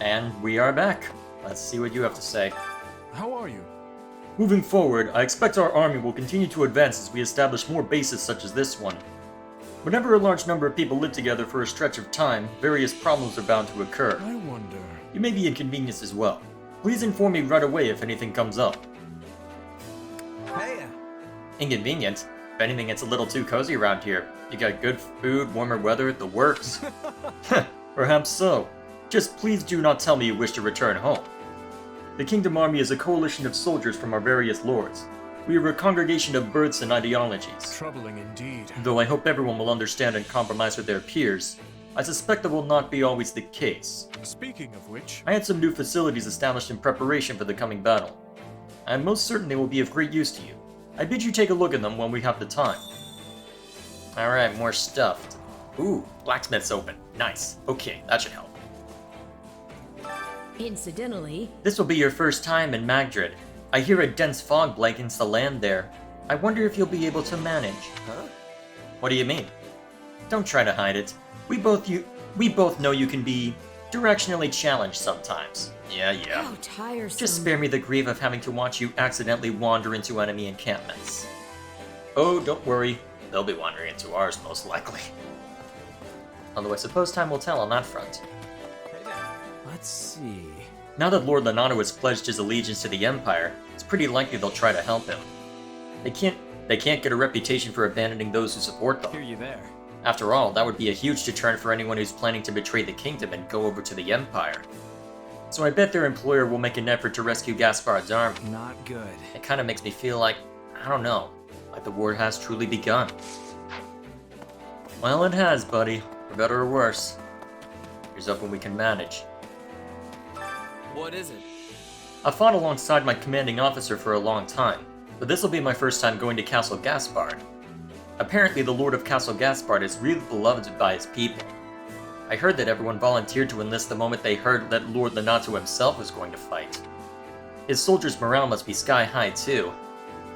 And we are back. Let's see what you have to say. How are you? Moving forward, I expect our army will continue to advance as we establish more bases such as this one. Whenever a large number of people live together for a stretch of time, various problems are bound to occur. I wonder... You may be inconvenienced as well. Please inform me right away if anything comes up. Hey! Inconvenient? If anything, it's a little too cozy around here. You got good food, warmer weather, the works. Perhaps so. Just please do not tell me you wish to return home. The Kingdom Army is a coalition of soldiers from our various lords. We are a congregation of births and ideologies. Troubling indeed. Though I hope everyone will understand and compromise with their peers, I suspect that will not be always the case. Speaking of which... I had some new facilities established in preparation for the coming battle. I am most certain they will be of great use to you. I bid you take a look at them when we have the time. Alright, more stuff. Ooh, blacksmith's open. Nice. Okay, that should help. Incidentally, This will be your first time in Magdred. I hear a dense fog blankens the land there. I wonder if you'll be able to manage. Huh? What do you mean? Don't try to hide it. We both know you can be directionally challenged sometimes. Yeah. how tiresome. Just spare me the grief of having to watch you accidentally wander into enemy encampments. Oh, don't worry. They'll be wandering into ours, most likely. Although I suppose time will tell on that front. Let's see... Now that Lord Lenato has pledged his allegiance to the Empire, it's pretty likely they'll try to help him. They can't get a reputation for abandoning those who support them. Hear you there. After all, that would be a huge deterrent for anyone who's planning to betray the kingdom and go over to the Empire. So I bet their employer will make an effort to rescue Gaspard's army. Not good. It kinda makes me feel like, I don't know, like the war has truly begun. Well, it has, buddy. For better or worse. Here's hoping we can manage. What is it? I fought alongside my commanding officer for a long time, but this will be my first time going to Castle Gaspard. Apparently, the Lord of Castle Gaspard is really beloved by his people. I heard that everyone volunteered to enlist the moment they heard that Lord Lenato himself was going to fight. His soldiers' morale must be sky high too.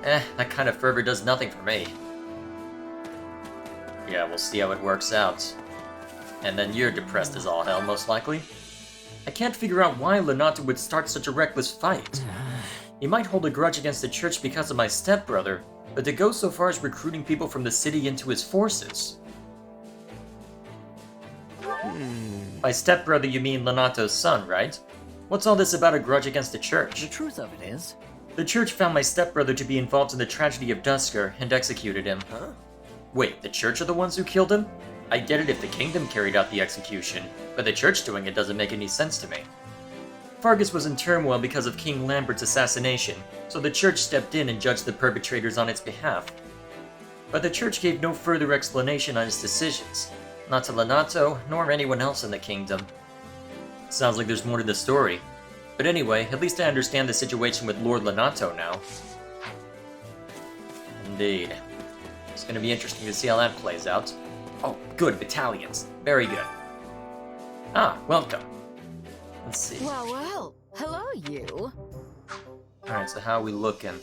That kind of fervor does nothing for me. Yeah, we'll see how it works out. And then you're depressed as all hell, most likely. I can't figure out why Lenato would start such a reckless fight. He might hold a grudge against the church because of my stepbrother, but to go so far as recruiting people from the city into his forces. By stepbrother you mean Lenato's son, right? What's all this about a grudge against the church? The truth of it is... The church found my stepbrother to be involved in the tragedy of Dusker and executed him. Huh? Wait, the church are the ones who killed him? I get it if the kingdom carried out the execution, but the church doing it doesn't make any sense to me. Fargus was in turmoil because of King Lambert's assassination, so the church stepped in and judged the perpetrators on its behalf. But the church gave no further explanation on its decisions, not to Lenato, nor anyone else in the kingdom. Sounds like there's more to the story. But anyway, at least I understand the situation with Lord Lenato now. Indeed. It's gonna be interesting to see how that plays out. Oh, good, battalions. Very good. Ah, welcome. Let's see. Well, hello you. Alright, so how are we looking?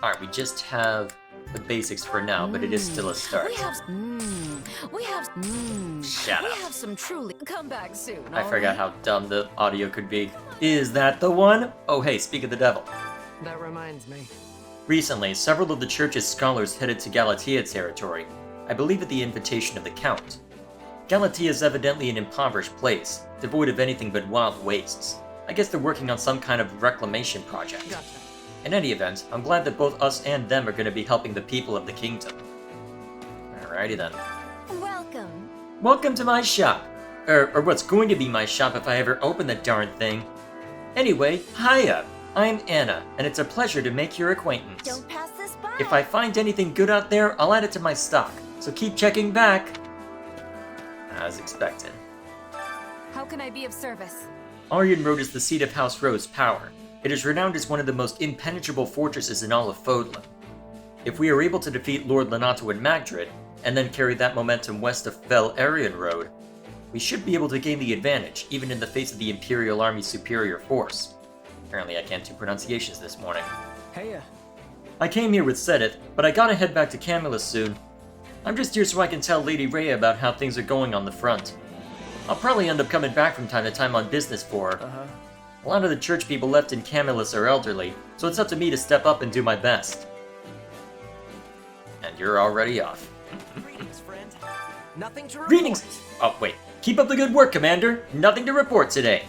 Alright, we just have the basics for now, but it is still a start. We have Shut up. some truly come back soon. I forgot how dumb the audio could be. Is that the one? Oh hey, speak of the devil. That reminds me. Recently, several of the church's scholars headed to Galatia territory, I believe at the invitation of the Count. Galatia is evidently an impoverished place, devoid of anything but wild wastes. I guess they're working on some kind of reclamation project. Gotcha. In any event, I'm glad that both us and them are going to be helping the people of the kingdom. Alrighty then. Welcome. Welcome to my shop. Or what's going to be my shop if I ever open the darn thing. Anyway, hiya! I'm Anna, and it's a pleasure to make your acquaintance. Don't pass this by. If I find anything good out there, I'll add it to my stock, so keep checking back. As expected. How can I be of service? Aryan Road is the seat of House Rose's power. It is renowned as one of the most impenetrable fortresses in all of Fodlan. If we are able to defeat Lord Lenato in Magdred, and then carry that momentum west of Fel Aryan Road, we should be able to gain the advantage, even in the face of the Imperial Army's superior force. Apparently I can't do pronunciations this morning. Hey, I came here with Sedith, but I gotta head back to Camulus soon. I'm just here so I can tell Lady Rhea about how things are going on the front. I'll probably end up coming back from time to time on business for her. A lot of the church people left in Camillus are elderly, so it's up to me to step up and do my best. And you're already off. Greetings, friend. Nothing to report. Greetings! Oh, wait. Keep up the good work, Commander. Nothing to report today.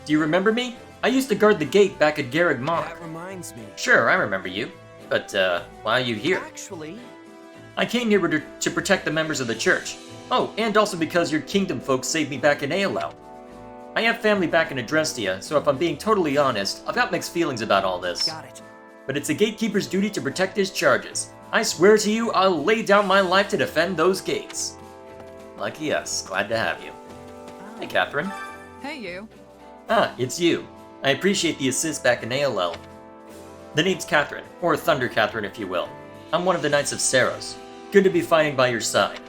Do you remember me? I used to guard the gate back at Garreg Mach. That reminds me. Sure, I remember you. But, why are you here? Actually, I came here to protect the members of the church. Oh, and also because your kingdom folks saved me back in AOL. I have family back in Adrestia, so if I'm being totally honest, I've got mixed feelings about all this. got it. But it's a gatekeeper's duty to protect his charges. I swear to you, I'll lay down my life to defend those gates. Lucky us. Glad to have you. Hey, Catherine. Hey, you. Ah, it's you. I appreciate the assist back in ALL. The name's Catherine, or Thunder Catherine if you will. I'm one of the Knights of Saros. Good to be fighting by your side.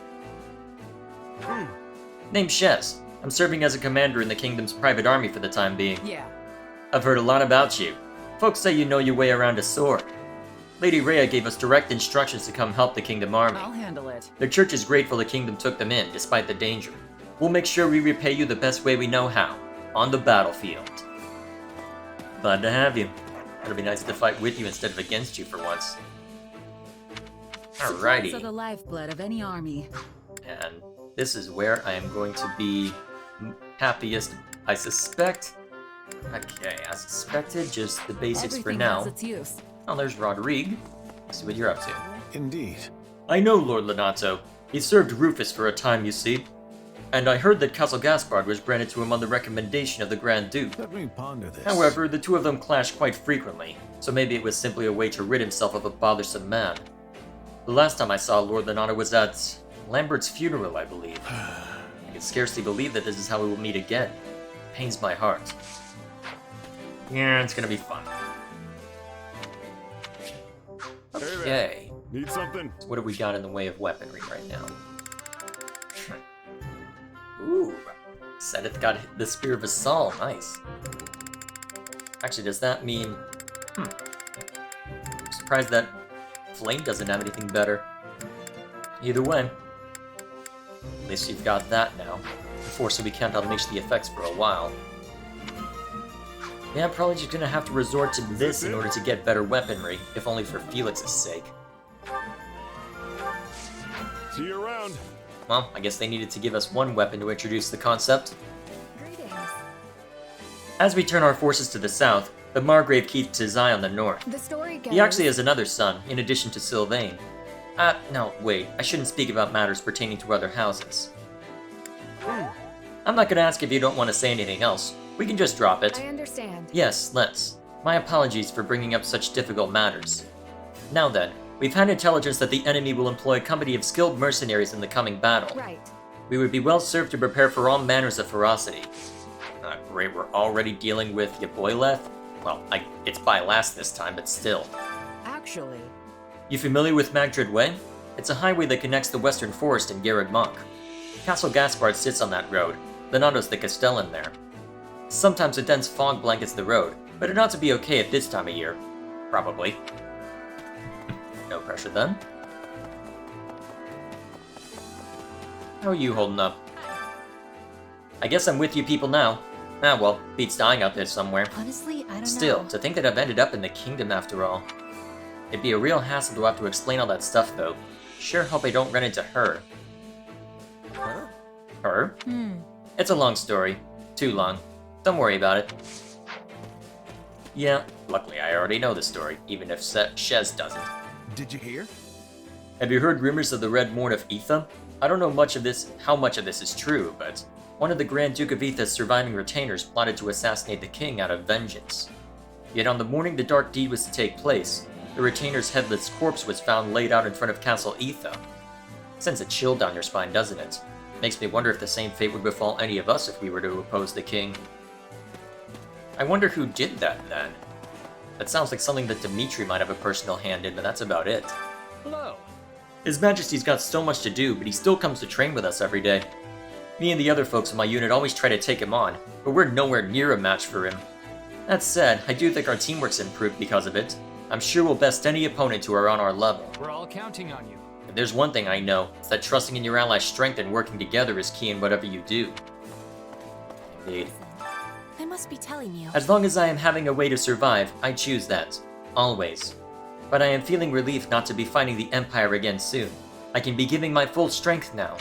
Name's Shez. I'm serving as a commander in the kingdom's private army for the time being. Yeah. I've heard a lot about you. Folks say you know your way around a sword. Lady Rhea gave us direct instructions to come help the kingdom army. I'll handle it. The church is grateful the kingdom took them in, despite the danger. We'll make sure we repay you the best way we know how. On the battlefield. Glad to have you. It'll be nice to fight with you instead of against you for once. Supplies Alrighty. are the lifeblood of any army. And this is where I am going to be happiest, I suspect. Okay, as expected, just the basics for Everything now. has its use. Oh, there's Rodrigue. Let's see what you're up to. Indeed. I know Lord Lenato. He served Rufus for a time, you see. And I heard that Castle Gaspard was granted to him on the recommendation of the Grand Duke. Let me ponder this. However, the two of them clashed quite frequently, so maybe it was simply a way to rid himself of a bothersome man. The last time I saw Lord Lenato was at Lambert's funeral, I believe. I can scarcely believe that this is how we will meet again. Pains my heart. Yeah, it's gonna be fun. Okay, Need something? so what have we got in the way of weaponry right now? Ooh, Seth got the Spear of Assault, nice. Actually, does that mean... I'm surprised that Flame doesn't have anything better. Either way. At least you've got that now. Unfortunately, we can't unleash the effects for a while. Yeah, I'm probably just gonna have to resort to this in order to get better weaponry, if only for Felix's sake. See you around. Well, I guess they needed to give us one weapon to introduce the concept. Greetings. As we turn our forces to the south, the Margrave keeps his eye on the north. The story goes... He actually has another son, in addition to Sylvain. No, wait, I shouldn't speak about matters pertaining to other houses. I'm not gonna ask if you don't want to say anything else. We can just drop it. I understand. Yes, let's. My apologies for bringing up such difficult matters. Now then, we've had intelligence that the enemy will employ a company of skilled mercenaries in the coming battle. Right. We would be well served to prepare for all manners of ferocity. Great, we're already dealing with Yaboyleth? Well, it's by last this time, but still. Actually, You familiar with Magdred Way? It's a highway that connects the Western Forest and Garreg Mach. Castle Gaspard sits on that road. Lenato's the castellan there. Sometimes a dense fog blankets the road, but it ought to be okay at this time of year. Probably. No pressure then. How are you holding up? Hi. I guess I'm with you people now. Ah well, beats dying out there somewhere. Honestly, I don't Still, know. to think that I've ended up in the kingdom after all. It'd be a real hassle to have to explain all that stuff though. Sure hope I don't run into her. Huh? Her? It's a long story. Too long. Don't worry about it. Yeah, luckily I already know the story, even if Shez doesn't. Did you hear? Have you heard rumors of the Red Morn of Aetha? I don't know how much of this is true, but one of the Grand Duke of Aetha's surviving retainers plotted to assassinate the king out of vengeance. Yet on the morning the dark deed was to take place, the retainer's headless corpse was found laid out in front of Castle Aetha. Sends a chill down your spine, doesn't it? Makes me wonder if the same fate would befall any of us if we were to oppose the king. I wonder who did that, then. That sounds like something that Dimitri might have a personal hand in, but that's about it. Hello. His Majesty's got so much to do, but he still comes to train with us every day. Me and the other folks in my unit always try to take him on, but we're nowhere near a match for him. That said, I do think our teamwork's improved because of it. I'm sure we'll best any opponent who are on our level. We're all counting on you. If there's one thing I know, it's that trusting in your allies' strength and working together is key in whatever you do. Indeed. I must be telling you. As long as I am having a way to survive, I choose that. Always. But I am feeling relief not to be fighting the Empire again soon. I can be giving my full strength now.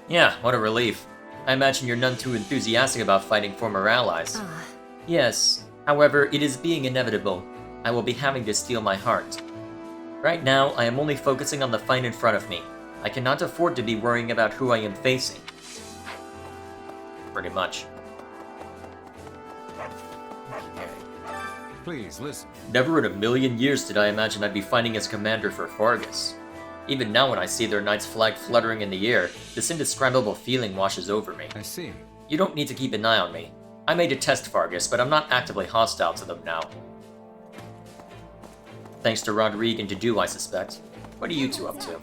Yeah, what a relief. I imagine you're none too enthusiastic about fighting former allies. Ah, Yes, however, it is being inevitable. I will be having to steel my heart. Right now, I am only focusing on the fight in front of me. I cannot afford to be worrying about who I am facing. Pretty much. Please listen. Never in a million years did I imagine I'd be fighting as commander for Fargus. Even now when I see their knight's flag fluttering in the air, this indescribable feeling washes over me. I see. You don't need to keep an eye on me. I may detest Fargus, but I'm not actively hostile to them now. Thanks to Rodrigue and Dedu, I suspect. What are you two up to?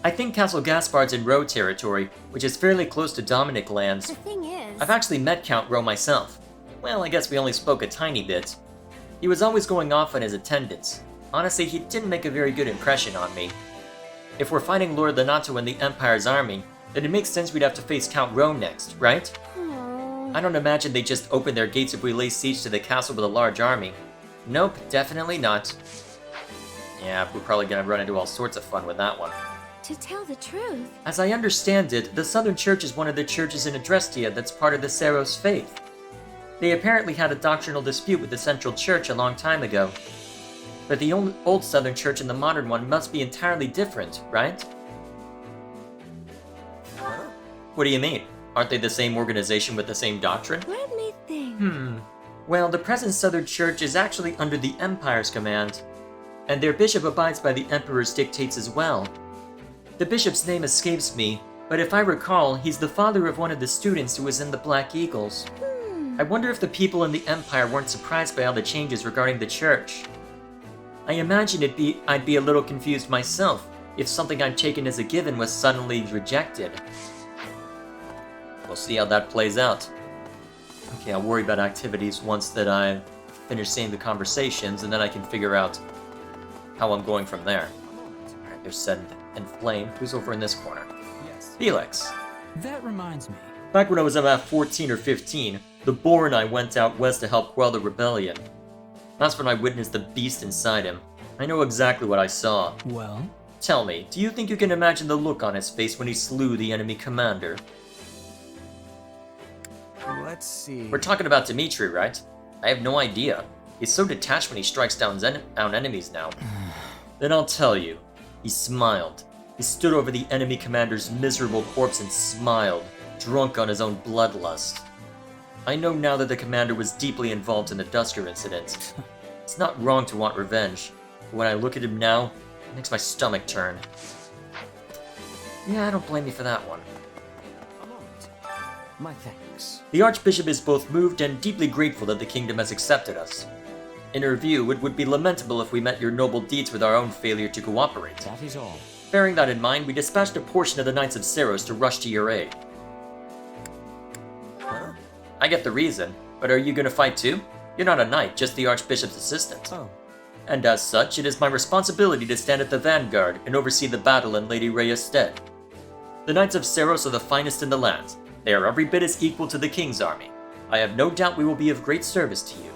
I think Castle Gaspard's in Roe territory, which is fairly close to Dominic lands. the thing is... I've actually met Count Roe myself. Well, I guess we only spoke a tiny bit. He was always going off on his attendance. Honestly, he didn't make a very good impression on me. If we're fighting Lord Lenato and the Empire's army, then it makes sense we'd have to face Count Roe next, right? Oh. I don't imagine they just open their gates if we lay siege to the castle with a large army. Nope, definitely not. Yeah, we're probably gonna run into all sorts of fun with that one. To tell the truth, As I understand it, the Southern Church is one of the churches in Adrestia that's part of the Seros faith. They apparently had a doctrinal dispute with the Central Church a long time ago. But the old Southern Church and the modern one must be entirely different, right? What do you mean? Aren't they the same organization with the same doctrine? what may think? Well, the present Southern Church is actually under the Empire's command, and their bishop abides by the Emperor's dictates as well. The bishop's name escapes me, but if I recall, he's the father of one of the students who was in the Black Eagles. I wonder if the people in the Empire weren't surprised by all the changes regarding the church. I imagine I'd be a little confused myself if something I'd taken as a given was suddenly rejected. We'll see how that plays out. Okay, I'll worry about activities once that I've finished seeing the conversations, and then I can figure out how I'm going from there. Alright, there's Send and Flame. Who's over in this corner? Yes. Felix. That reminds me. Back when I was about 14 or 15, the boar and I went out west to help quell the rebellion. That's when I witnessed the beast inside him. I know exactly what I saw. Well, Tell me, do you think you can imagine the look on his face when he slew the enemy commander? Let's see. We're talking about Dimitri, right? I have no idea. He's so detached when he strikes down enemies now. Then I'll tell you. He smiled. He stood over the enemy commander's miserable corpse and smiled, drunk on his own bloodlust. I know now that the commander was deeply involved in the Dusker incident. It's not wrong to want revenge, but when I look at him now, it makes my stomach turn. Yeah, I don't blame you for that one. A moment. My thanks. The Archbishop is both moved and deeply grateful that the kingdom has accepted us. In her view, it would be lamentable if we met your noble deeds with our own failure to cooperate. That is all. Bearing that in mind, we dispatched a portion of the Knights of Seros to rush to your aid. Huh? I get the reason, but are you gonna fight too? You're not a knight, just the Archbishop's assistant. Oh. And as such, it is my responsibility to stand at the vanguard and oversee the battle in Lady Rhea's stead. The Knights of Seros are the finest in the land. They are every bit as equal to the King's army. I have no doubt we will be of great service to you.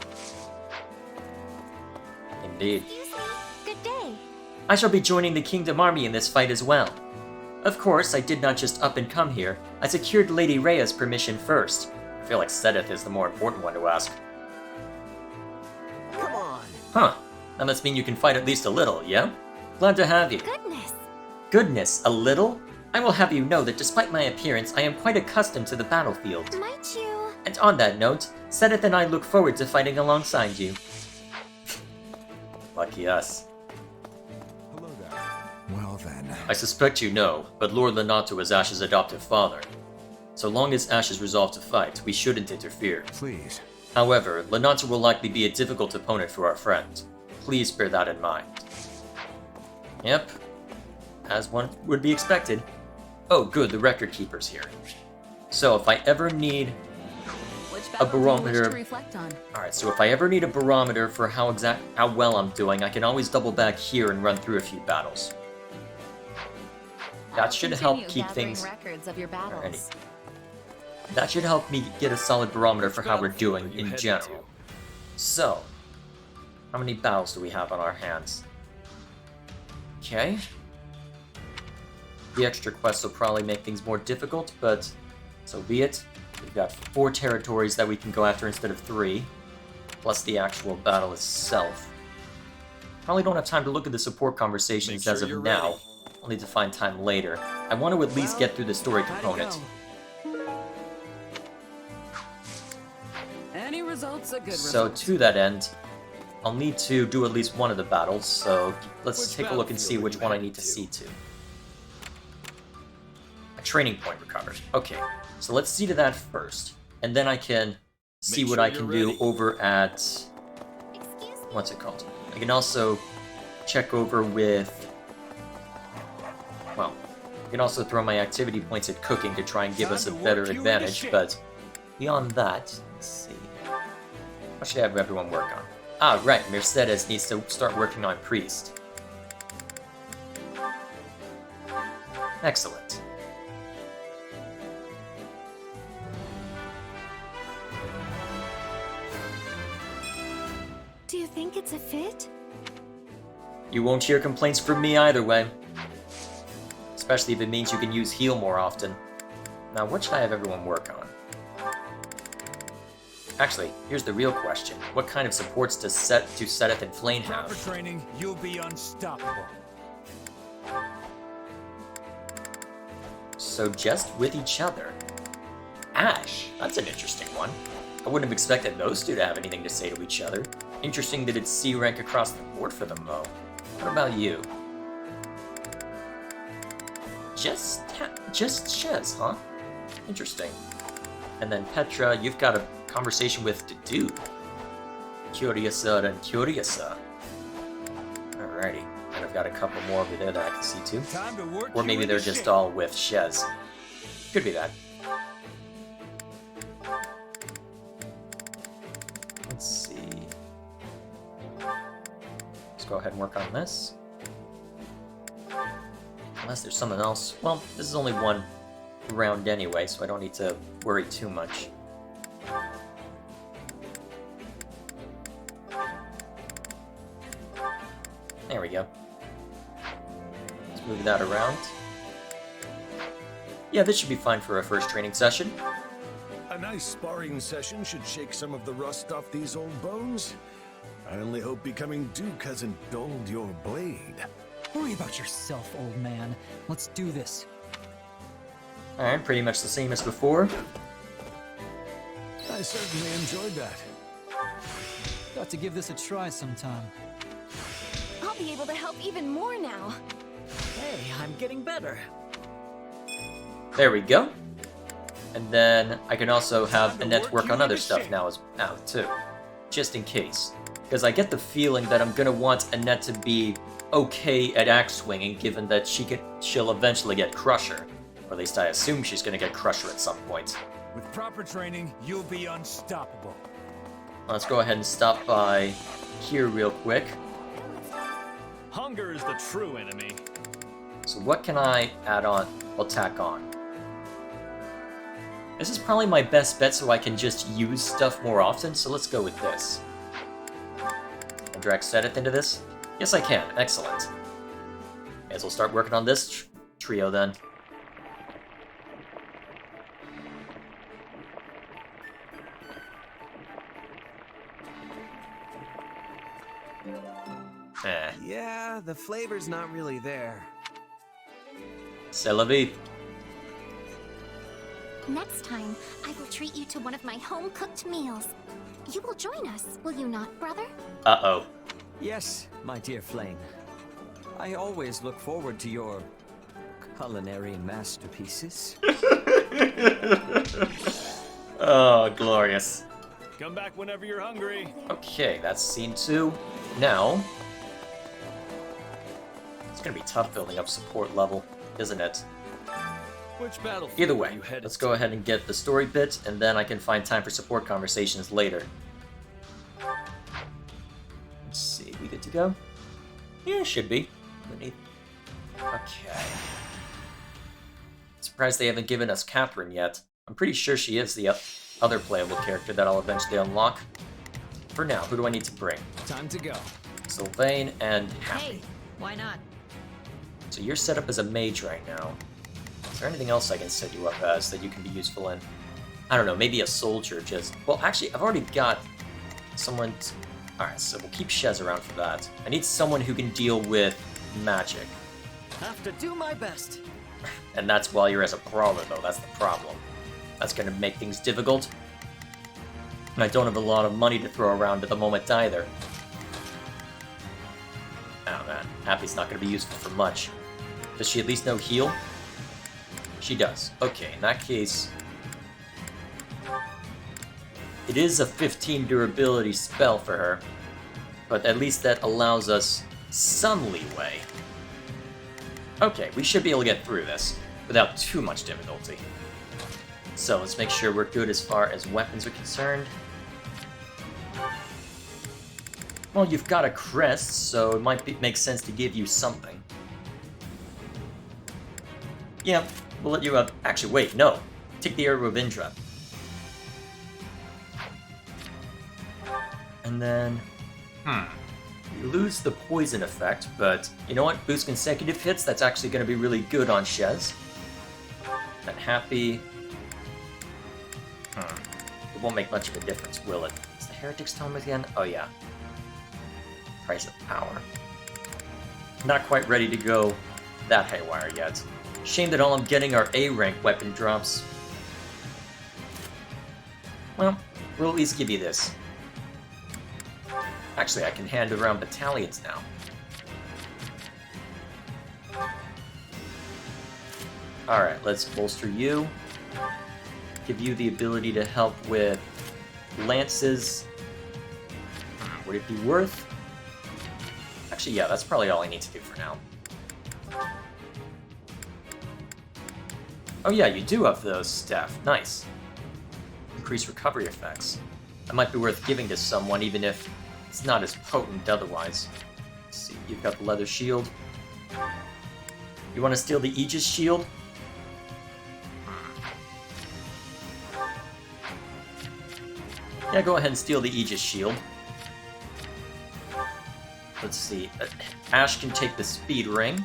Indeed. Excuse me. Good day. I shall be joining the Kingdom Army in this fight as well. Of course, I did not just up and come here. I secured Lady Rhea's permission first. I feel like Sedith is the more important one to ask. Come on. Huh. That must mean you can fight at least a little, yeah? Glad to have you. Goodness. Goodness, a little? I will have you know that despite my appearance, I am quite accustomed to the battlefield. Might you? And on that note, Sedith and I look forward to fighting alongside you. Lucky us. Hello there. Well then. I suspect you know, but Lord Lenato is Ash's adoptive father. So long as Ash is resolved to fight, we shouldn't interfere. Please. However, Lenato will likely be a difficult opponent for our friend. Please bear that in mind. Yep. As one would be expected. Oh good, the record keeper's here. So if I ever need... Which A battle do you wish barometer. to reflect on? Alright, so if I ever need a barometer for how well I'm doing, I can always double back here and run through a few battles. That should help keep gathering things... records of your battles. That should help me get a solid barometer for how we're doing in general. So, how many battles do we have on our hands? Okay. The extra quests will probably make things more difficult, but so be it. We've got 4 territories that we can go after instead of 3, plus the actual battle itself. Probably don't have time to look at the support conversations as of now. I'll need to find time later. I want to at least get through the story component. Any results a good So result. to that end, I'll need to do at least one of the battles, so let's take a look and see which one I need to see to. A training point recovered. Okay, so let's see to that first, and then I can see what I can do over at... What's it called? I can also check over with... Well, I can also throw my activity points at cooking to try and give us a better advantage, but beyond that, let's see. What should I have everyone work on? Ah, right, Mercedes needs to start working on Priest. Excellent. Do you think it's a fit? You won't hear complaints from me either way. Especially if it means you can use heal more often. Now, what should I have everyone work on? Actually, here's the real question. What kind of supports does Seteth and Flame have? Proper training, you'll be unstoppable. So just with each other. Ash, that's an interesting one. I wouldn't have expected those two to have anything to say to each other. Interesting that it's C rank across the board for them, though. What about you? Just Shez, huh? Interesting. And then Petra, you've got a conversation with the dude. Curiouser and Curiouser. Alrighty. And I've got a couple more over there that I can see too. Time to work Or maybe they're just all with Shez. Could be that. Let's see. Let's go ahead and work on this. Unless there's something else. Well, this is only one round anyway, so I don't need to worry too much. There we go. Let's move that around. Yeah, this should be fine for a first training session. A nice sparring session should shake some of the rust off these old bones. I only hope becoming Duke hasn't dulled your blade. Worry about yourself, old man. Let's do this. Alright, pretty much the same as before. I certainly enjoyed that. Got to give this a try sometime. I'll be able to help even more now. Hey, I'm getting better. There we go. And then I can also have Annette work on other stuff now too. Just in case. Because I get the feeling that I'm gonna want Annette to be okay at axe swinging, given that she'll eventually get Crusher. Or at least I assume she's gonna get Crusher at some point. With proper training, you'll be unstoppable. Let's go ahead and stop by here real quick. Hunger is the true enemy. So what can I add on, or tack on? This is probably my best bet so I can just use stuff more often, so let's go with this. Can I drag Seteth into this? Yes, I can. Excellent. May as well start working on this trio then. Yeah, the flavor's not really there. C'est la vie. Next time, I will treat you to one of my home-cooked meals. You will join us, will you not, brother? Uh-oh. Yes, my dear Flame. I always look forward to your culinary masterpieces. Oh, glorious. Come back whenever you're hungry. Okay, that's scene 2. Now... It's gonna be tough building up support level, isn't it? Which battlefield Either are way, you headed let's go ahead and get the story bit, and then I can find time for support conversations later. Let's see, we good to go? Yeah, should be. Okay. surprised they haven't given us Catherine yet. I'm pretty sure she is the other playable character that I'll eventually unlock. For now, who do I need to bring? Time to go. Sylvain and Happy. Hey, why not? So you're set up as a mage right now. Is there anything else I can set you up as that you can be useful in? I don't know, maybe a soldier just... Well, actually, I've already got someone... Alright, so we'll keep Shez around for that. I need someone who can deal with magic. Have to do my best. And that's while you're as a brawler, though. That's the problem. That's going to make things difficult. And I don't have a lot of money to throw around at the moment, either. Oh, man. Happy's not going to be useful for much. Does she at least know heal? She does. Okay, in that case... It is a 15 durability spell for her. But at least that allows us some leeway. Okay, we should be able to get through this without too much difficulty. So let's make sure we're good as far as weapons are concerned. Well, you've got a crest, so it might make sense to give you something. Yeah, we'll let you up. Actually, wait, no. Take the Arrow of Indra. And then... You lose the poison effect, but you know what? Boost consecutive hits, that's actually going to be really good on Shez. And Happy... It won't make much of a difference, will it? Is the Heretic's Tome again? Oh yeah. Price of Power. Not quite ready to go that haywire yet. Shame that all I'm getting are A-rank weapon drops. Well, we'll at least give you this. Actually, I can hand around battalions now. Alright, let's bolster you. Give you the ability to help with lances. Would it be worth? Actually, yeah, that's probably all I need to do for now. Oh yeah, you do have those staff. Nice. Increased recovery effects. That might be worth giving to someone, even if it's not as potent otherwise. Let's see, you've got the leather shield. You want to steal the Aegis shield? Yeah, go ahead and steal the Aegis shield. Let's see. Ash can take the speed ring.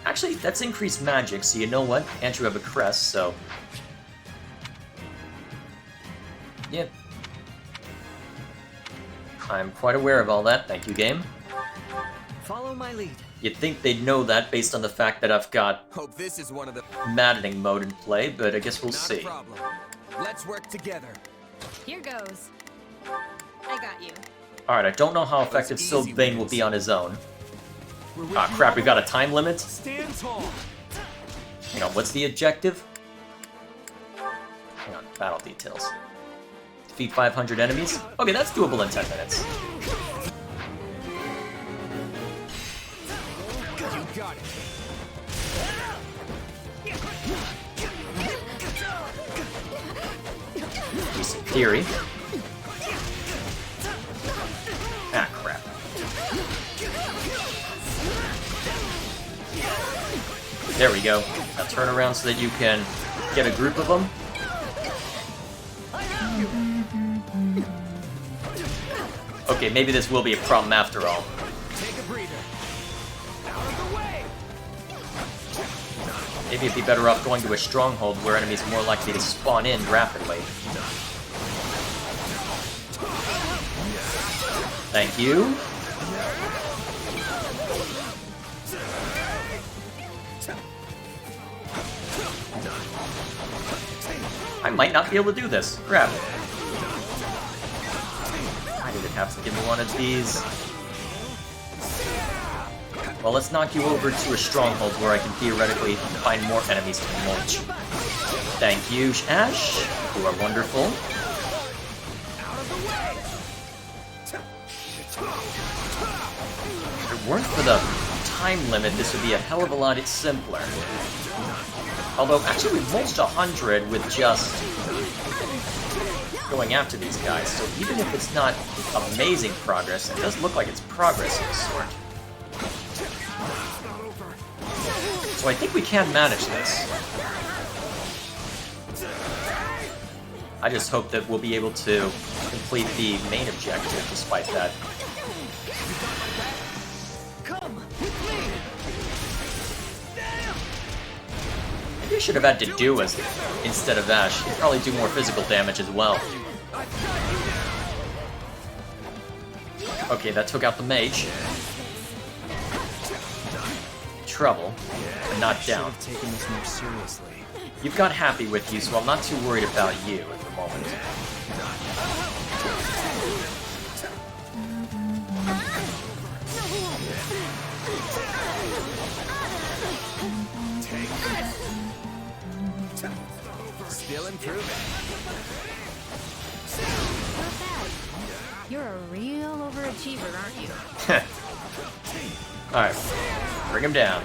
Actually, that's increased magic, so you know what? And you have a crest, so... Yep. I'm quite aware of all that, thank you, game. Follow my lead. You'd think they'd know that based on the fact that I've got Hope this is one of the maddening mode in play, but I guess we'll not see. a problem. Let's work together. Here goes. I got you. Alright, I don't know how effective easy Sylvain will wins. be on his own. Ah, crap, we've got a time limit? Stand tall. Hang on, what's the objective? Hang on, battle details. Defeat 500 enemies? Okay, that's doable in 10 minutes. You got it. Decent theory. Ah, crap. There we go. Now turn around so that you can get a group of them. Okay, maybe this will be a problem after all. Take a breather. Out of the way. Maybe it'd be better off going to a stronghold where enemies are more likely to spawn in rapidly. Thank you. I might not be able to do this. Crap. Why did it have to give me one of these? Well, let's knock you over to a stronghold where I can theoretically find more enemies to mulch. Thank you, Ash. You are wonderful. If it weren't for the time limit, this would be a hell of a lot simpler. Although, actually, we've mulched 100 with just going after these guys, so even if it's not amazing progress, it does look like it's progress of a sort. So I think we can manage this. I just hope that we'll be able to complete the main objective despite that. Come with me. Maybe I should have had to do as instead of Ash. He'd probably do more physical damage as well. Okay, that took out the mage. Trouble, but not down. Taking this more seriously. You've got Happy with you, so I'm not too worried about you at the moment. Still improving. Not bad. You're a real overachiever, aren't you? Alright, bring him down.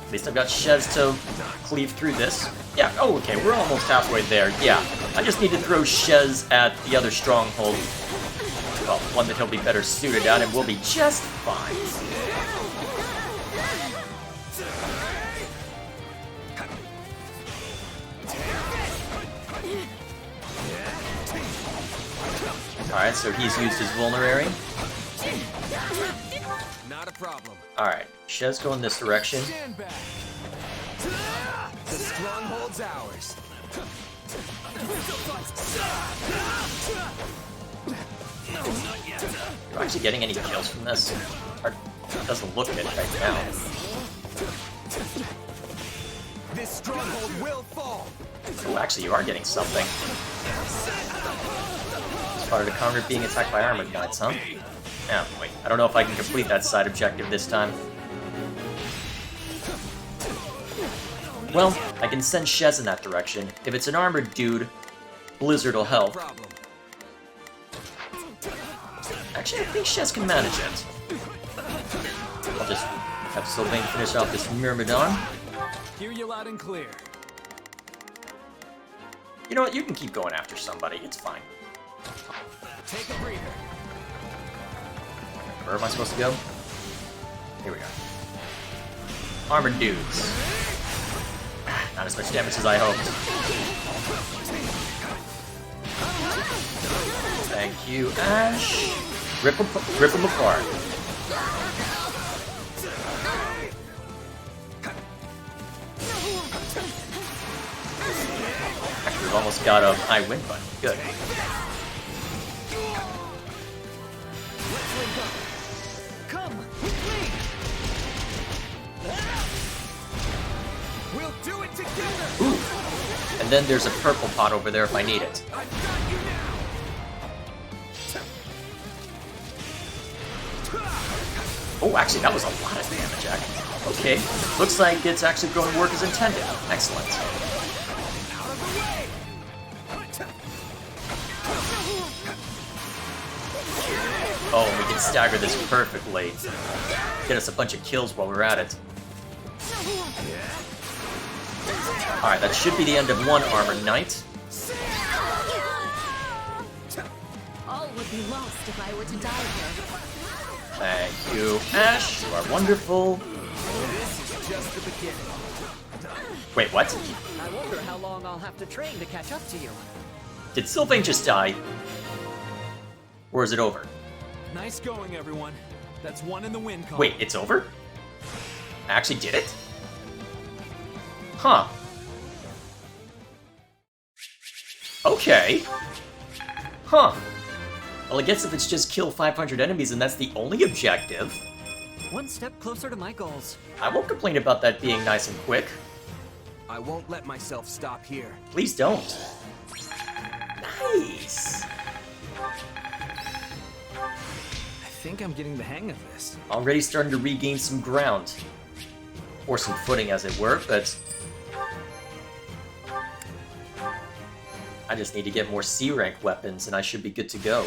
At least I've got Shez to cleave through this. Yeah, oh, okay, we're almost halfway there. Yeah, I just need to throw Shez at the other stronghold. Well, one that he'll be better suited at, and we'll be just fine. Alright, so he's used his vulnerary. Not a problem. Alright, Shez go in this direction. Stand back. The stronghold's ours. Are you actually getting any kills from this? Or it doesn't look it right now. This stronghold will fall. Oh, actually, you are getting something. As part of the counter being attacked by armored knights, huh? Yeah, wait. I don't know if I can complete that side objective this time. Well, I can send Shez in that direction. If it's an armored dude, Blizzard will help. Actually, I think Shez can manage it. I'll just have Sylvain finish off this Myrmidon. Hear you loud and clear. You know what? You can keep going after somebody. It's fine. Take a breather. Where am I supposed to go? Here we go. Armored dudes. Not as much damage as I hoped. Thank you, Ash. Rip them apart. Actually, we've almost got a high win button. Good. Come with me. We'll do it together. Ooh. And then there's a purple pot over there if I need it. I've got you now. Oh, actually, that was a lot of damage, actually. Okay, looks like it's actually going to work as intended. Excellent. Out of the way. Oh, we can stagger this perfectly. Get us a bunch of kills while we're at it. Alright, that should be the end of one armored knight. All would be lost if I were to die here. Thank you, Ash. You are wonderful. This is just the beginning. Wait, what? I wonder how long I'll have to train to catch up to you. Did Sylvain just die? Or is it over? Nice going, everyone. That's one in the win column. Wait, it's over? I actually did it? Huh. Okay. Huh. Well, I guess if it's just kill 500 enemies and that's the only objective, One step closer to my goals. I won't complain about that being nice and quick. I won't let myself stop here. Please don't. Nice. I think I'm getting the hang of this. Already starting to regain some ground. Or some footing, as it were, but I just need to get more C-rank weapons and I should be good to go.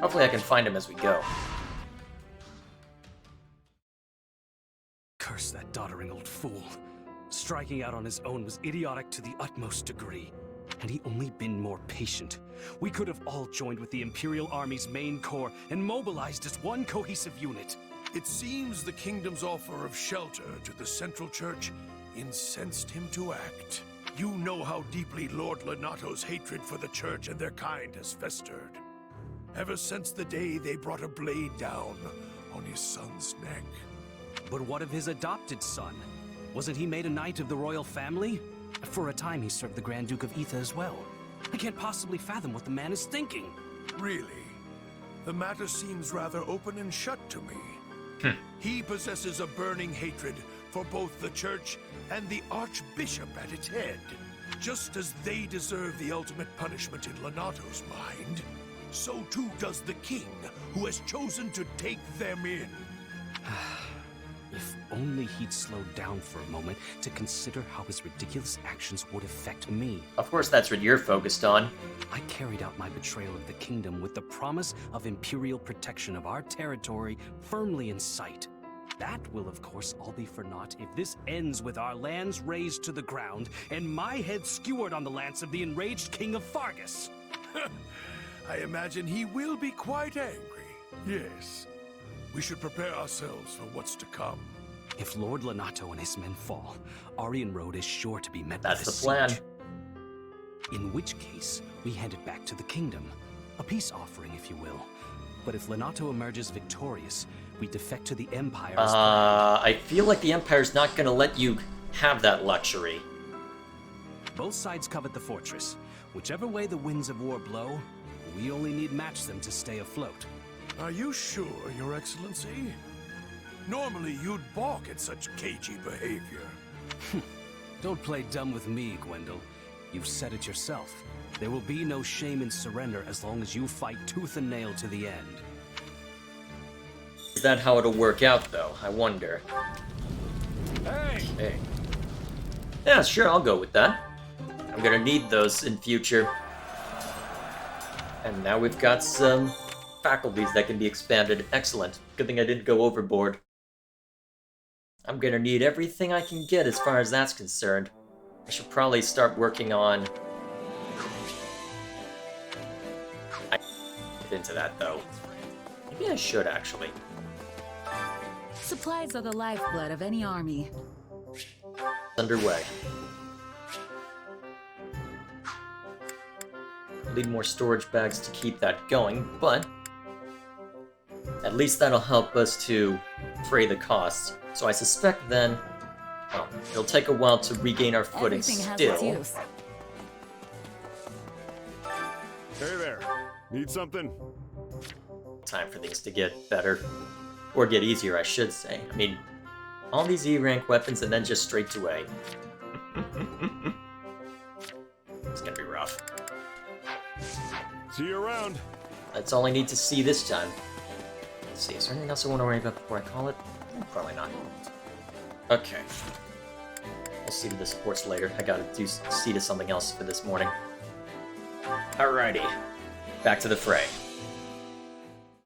Hopefully I can find them as we go. Curse that doddering old fool. Striking out on his own was idiotic to the utmost degree. Had he only been more patient, we could have all joined with the Imperial Army's main corps and mobilized as one cohesive unit. It seems the kingdom's offer of shelter to the Central Church incensed him to act. You know how deeply Lord Lenato's hatred for the Church and their kind has festered. Ever since the day they brought a blade down on his son's neck. But what of his adopted son? Wasn't he made a knight of the royal family? For a time he served the Grand Duke of Etha as well. I can't possibly fathom what the man is thinking. Really? The matter seems rather open and shut to me. He possesses a burning hatred for both the Church and the Archbishop at its head. Just as they deserve the ultimate punishment in Lenato's mind, so too does the king, who has chosen to take them in. If only he'd slowed down for a moment to consider how his ridiculous actions would affect me. Of course that's what you're focused on. I carried out my betrayal of the kingdom with the promise of imperial protection of our territory firmly in sight. That will, of course, all be for naught if this ends with our lands razed to the ground and my head skewered on the lance of the enraged King of Fargus. I imagine he will be quite angry. Yes. We should prepare ourselves for what's to come. If Lord Lenato and his men fall, Aryan Road is sure to be met That's with a the plan. siege. In which case, we hand it back to the kingdom. A peace offering, if you will. But if Lenato emerges victorious, we defect to the Empire as planned. I feel like the Empire's not gonna let you have that luxury. Both sides covet the fortress. Whichever way the winds of war blow, we only need match them to stay afloat. Are you sure, Your Excellency? Normally you'd balk at such cagey behavior. Don't play dumb with me, Gwendol. You've said it yourself. There will be no shame in surrender as long as you fight tooth and nail to the end. Is that how it'll work out, though? I wonder. Hey! Yeah, sure, I'll go with that. I'm gonna need those in future. And now we've got some faculties that can be expanded. Excellent. Good thing I didn't go overboard. I'm gonna need everything I can get as far as that's concerned. I should probably start working on... I get into that, though. Maybe I should, actually. Supplies are the lifeblood of any army. Underway. Need more storage bags to keep that going, but at least that'll help us to defray the costs. So I suspect then, well, it'll take a while to regain our footing Everything has still. its use. Hey there. Need something? Time for things to get better. Or get easier, I should say. I mean, all these E-rank weapons and then just straight to A. It's gonna be rough. See you around. That's all I need to see this time. Let's see, is there anything else I want to worry about before I call it? Probably not. Okay. We'll see to the sports later. I gotta see to something else for this morning. Alrighty. Back to the fray.